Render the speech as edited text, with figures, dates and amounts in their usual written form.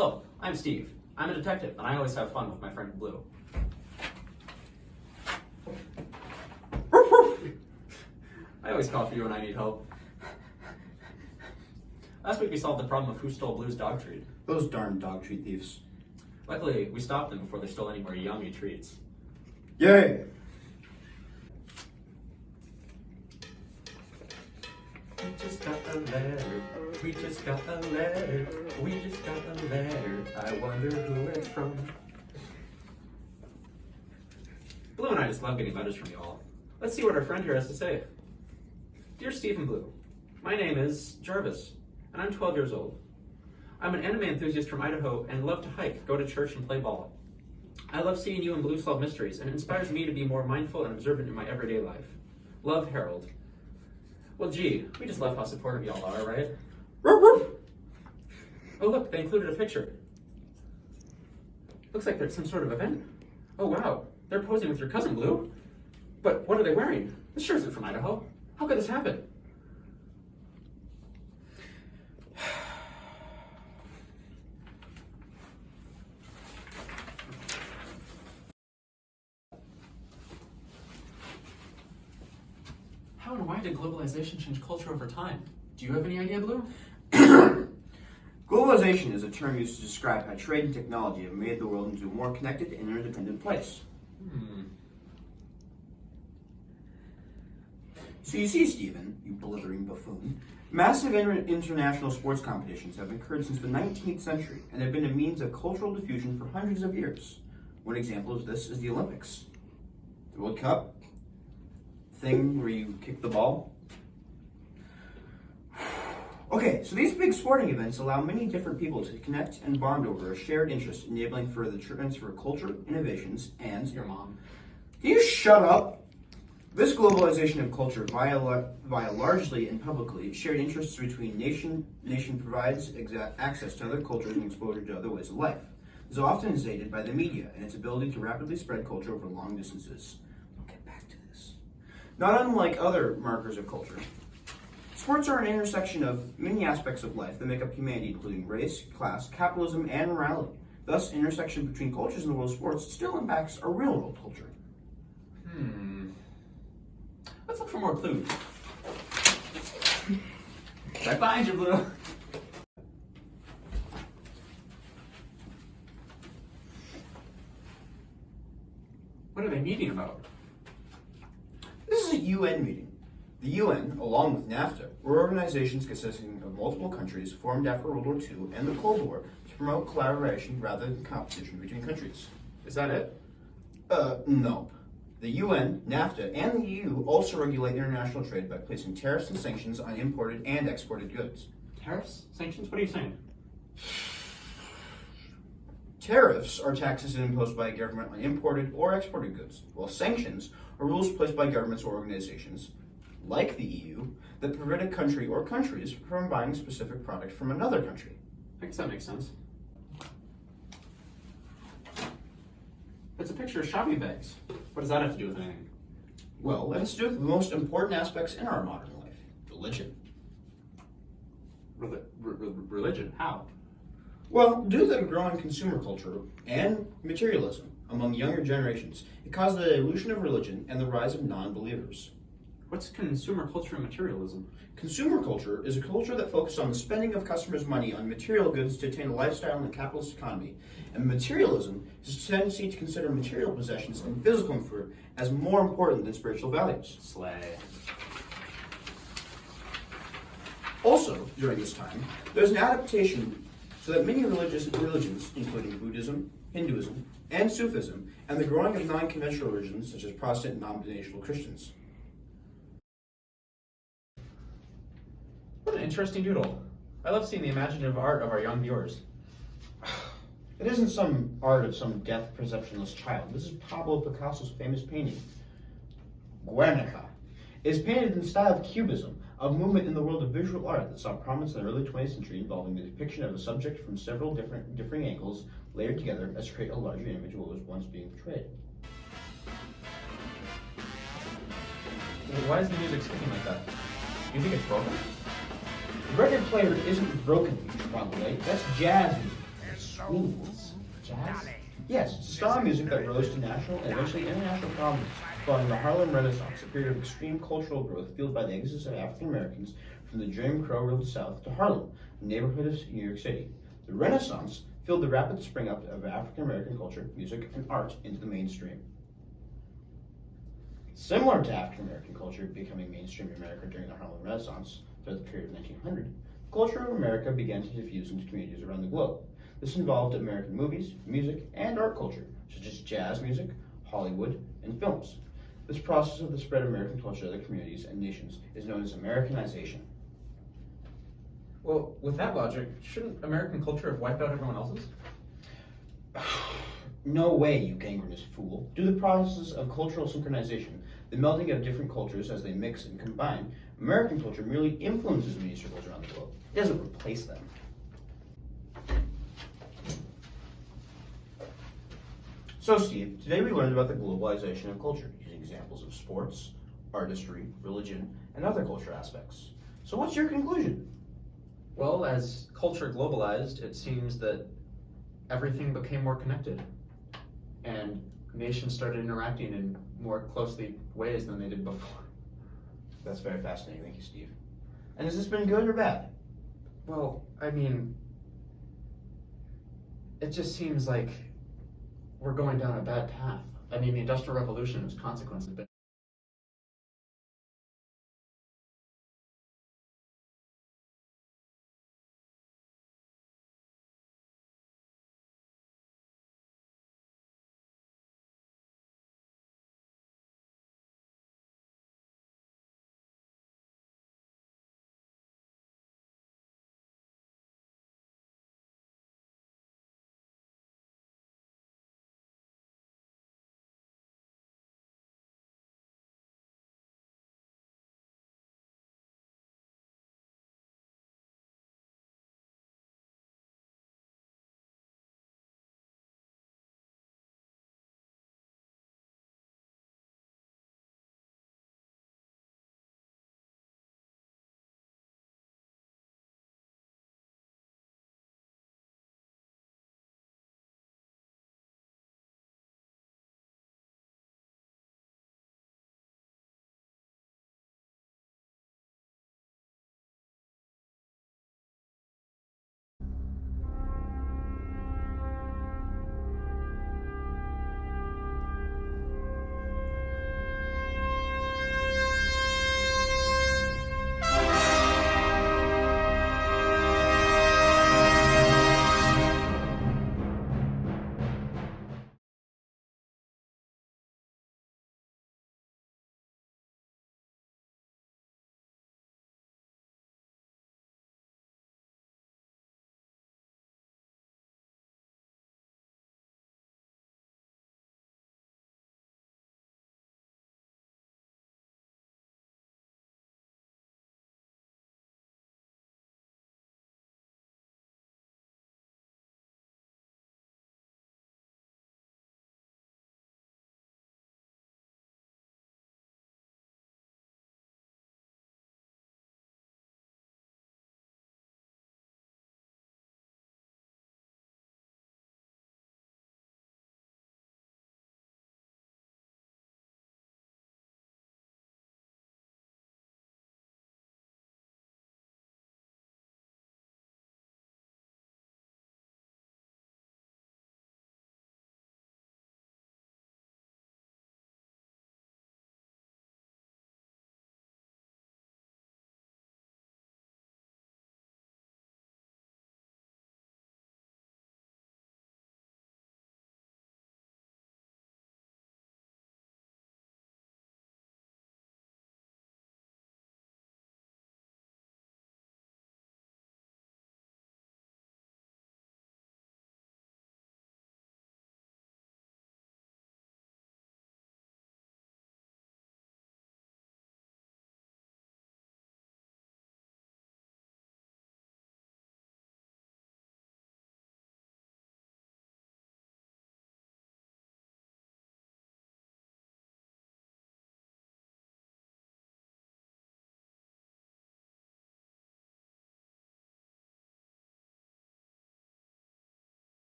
Hello, I'm Steve. I'm a detective, and I always have fun with my friend Blue. I always call for you when I need help. Last week we solved the problem of who stole Blue's dog treat. Those darn dog treat thieves. Luckily, we stopped them before they stole any more yummy treats. Yay! We just got a letter. We just got a letter. We just got a letter. I wonder who it's from. Blue and I just love getting letters from you all. Let's see what our friend here has to say. Dear Steve and Blue, my name is Jarvis, and I'm 12 years old. I'm an anime enthusiast from Idaho and love to hike, go to church, and play ball. I love seeing you and Blue solve mysteries, and it inspires me to be more mindful and observant in my everyday life. Love, Harold. Well, gee, we just love how supportive y'all are, right? Oh, look, they included a picture. Looks like there's some sort of event. Oh, wow, they're posing with your cousin, Blue. But what are they wearing? This sure isn't from Idaho. How could this happen? How and why did globalization change culture over time? Do you have any idea, Blue? Globalization is a term used to describe how trade and technology have made the world into a more connected and interdependent place. So you see, Stephen, you blithering buffoon, massive international sports competitions have occurred since the 19th century and have been a means of cultural diffusion for hundreds of years. One example of this is the Olympics. The World Cup, thing where you kick the ball. Okay, so these big sporting events allow many different people to connect and bond over a shared interest, enabling for the transfer of culture, innovations, and... Your mom. Can you shut up? This globalization of culture via largely and publicly shared interests between nation provides access to other cultures and exposure to other ways of life. This often is aided by the media and its ability to rapidly spread culture over long distances. I'll get back to this. Not unlike other markers of culture, sports are an intersection of many aspects of life that make up humanity, including race, class, capitalism, and morality. Thus, intersection between cultures in the world of sports still impacts our real-world culture. Let's look for more clues. Right behind you, Blue. What are they meeting about? This is a UN meeting. The UN, along with NAFTA, were organizations consisting of multiple countries formed after World War II and the Cold War to promote collaboration rather than competition between countries. Is that it? No. The UN, NAFTA, and the EU also regulate international trade by placing tariffs and sanctions on imported and exported goods. Tariffs? Sanctions? What are you saying? Tariffs are taxes imposed by a government on imported or exported goods, while sanctions are rules placed by governments or organizations, like the EU, that prevent a country or countries from buying a specific product from another country. I guess that makes sense. It's a picture of shopping bags. What does that have to do with anything? Well, it has to do with the most important aspects in our modern life. Religion. Religion? How? Well, due to the growing consumer culture and materialism among younger generations, it caused the evolution of religion and the rise of non-believers. What's consumer culture and materialism? Consumer culture is a culture that focuses on the spending of customers' money on material goods to attain a lifestyle in a capitalist economy. And materialism is a tendency to consider material possessions and physical comfort as more important than spiritual values. Slay. Also, during this time, there's an adaptation so that many religions, including Buddhism, Hinduism, and Sufism, and the growing of non-conventional religions such as Protestant and non-denominational Christians. What an interesting doodle. I love seeing the imaginative art of our young viewers. It isn't some art of some deaf, perceptionless child. This is Pablo Picasso's famous painting, Guernica. It is painted in the style of Cubism, a movement in the world of visual art that saw prominence in the early 20th century involving the depiction of a subject from several differing angles layered together as to create a larger image of what was once being portrayed. Why is the music skipping like that? Do you think it's broken? The record player isn't broken, by the way. That's jazz music. Meaningless. Jazz? Yes, it's a style of music that rose to national and eventually international prominence following the Harlem Renaissance, a period of extreme cultural growth fueled by the exodus of African Americans from the Jim Crow-ruled South to Harlem, a neighborhood of New York City. The Renaissance fueled the rapid spring up of African American culture, music, and art into the mainstream. Similar to African American culture becoming mainstream in America during the Harlem Renaissance, throughout the period of 1900, the culture of America began to diffuse into communities around the globe. This involved American movies, music, and art culture, such as jazz music, Hollywood, and films. This process of the spread of American culture to other communities and nations is known as Americanization. Well, with that logic, shouldn't American culture have wiped out everyone else's? No way, you gangrenous fool. Due to the process of cultural synchronization, the melding of different cultures as they mix and combine, American culture merely influences many circles around the globe. It doesn't replace them. So, Steve, today we learned about the globalization of culture, using examples of sports, artistry, religion, and other culture aspects. So what's your conclusion? Well, as culture globalized, it seems that everything became more connected, and nations started interacting in more closely ways than they did before. That's very fascinating. Thank you, Steve. And has this been good or bad? Well, I mean, it just seems like we're going down a bad path. I mean, the Industrial Revolution and its consequences have been